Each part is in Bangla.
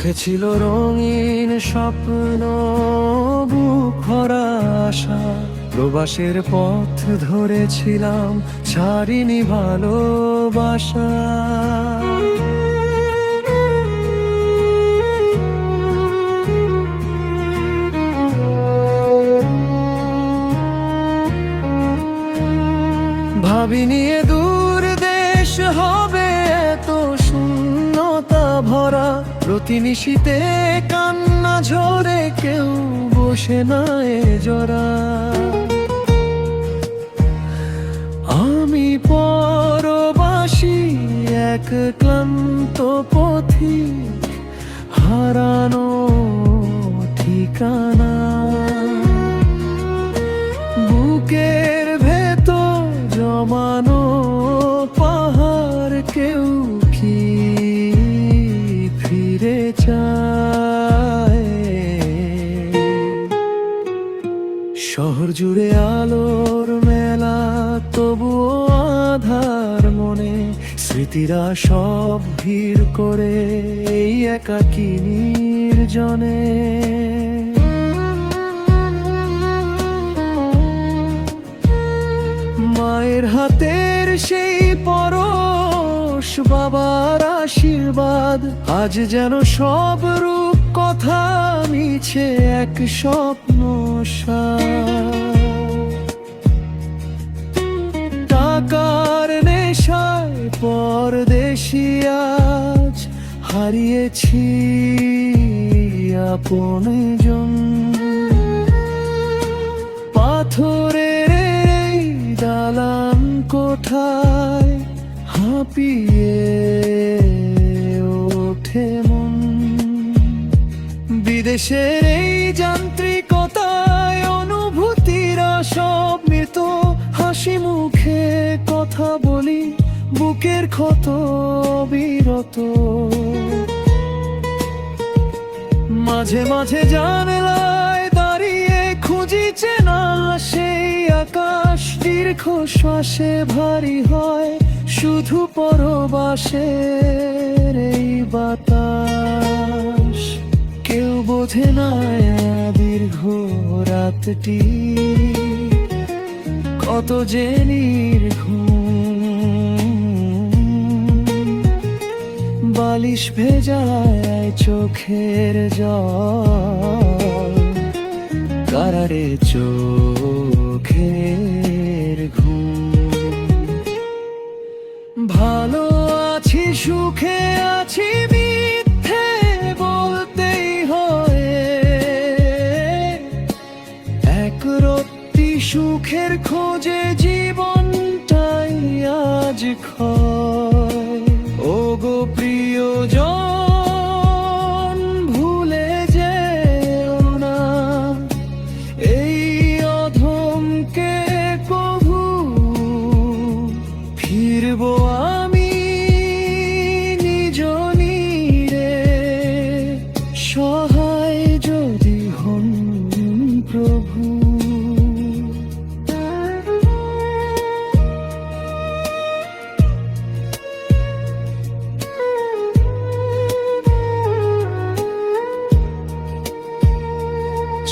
চোখে ছিল রঙিন স্বপ্ন, বুক ভরা আশা। প্রবাসের পথ ধরেছিলাম, ছাড়িনি ভালোবাসা। ভাবিনি এ দূর দেশ হবে এত শূন্যতা ভরা। প্রতি নিশীতে কান্না ঝরে, কেউ বসে না এ জরা। আমি পরবাসী, এক ক্লান্ত পথিক, হারানো ঠিকানা। বুকের ভেতর জমানো পাহাড়, কেউ কি ফিরে চায়? শহর জুড়ে আলোর মেলা, তবুও আধার মনে। স্মৃতিরা সব ভিড় করে এই একাকী নির্জনে। মায়ের হাতের সেই পরশ, বাবার আশীর্বাদ, আজ যেন সব রূপ কথা মিছে এক স্বপ্ন সার। টাকার নেশায় পরদেশি আজ, হারিয়েছি আপনজন। পাথরের এই দালান কোঠায় হাঁপিয়ে ওঠে মন। বিদেশের এই যান্ত্রিকতায় অনুভূতিরা সব মৃত। হাসি মুখে কথা বলি, বুকের ক্ষত বিরত। মাঝে মাঝে জানলায় দাঁড়িয়ে খুঁজি চেনা সেই আকাশ। দীর্ঘ শ্বাসে ভারী হয় শুধু পরবাসের এই বাতাস। কেউ বোঝে না দীর্ঘ রাতটি কত যে নির্ঘুম। বালিশ ভেজায় চোখের জল, কারারে চোখের ঘুম। ভালো আছি, সুখে আছি, মিথ্যে বলতেই হয়। এক রত্তি সুখের খোঁজে জীবনটাই আজ ক্ষয়। ও গো প্রিয়জন, ভুলে যেও না এই অধমকে কভু। ফিরবো আমি নিজ নীড়ে, সহায় যদি হন প্রভু।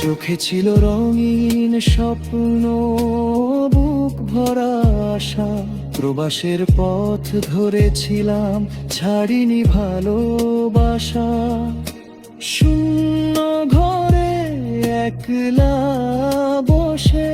চোখে ছিল রঙিন স্বপ্ন, বুক ভরা আশা। প্রবাসের পথ ধরেছিলাম, ছাড়িনি ভালোবাসা। শূন্য ঘরে একলা বসে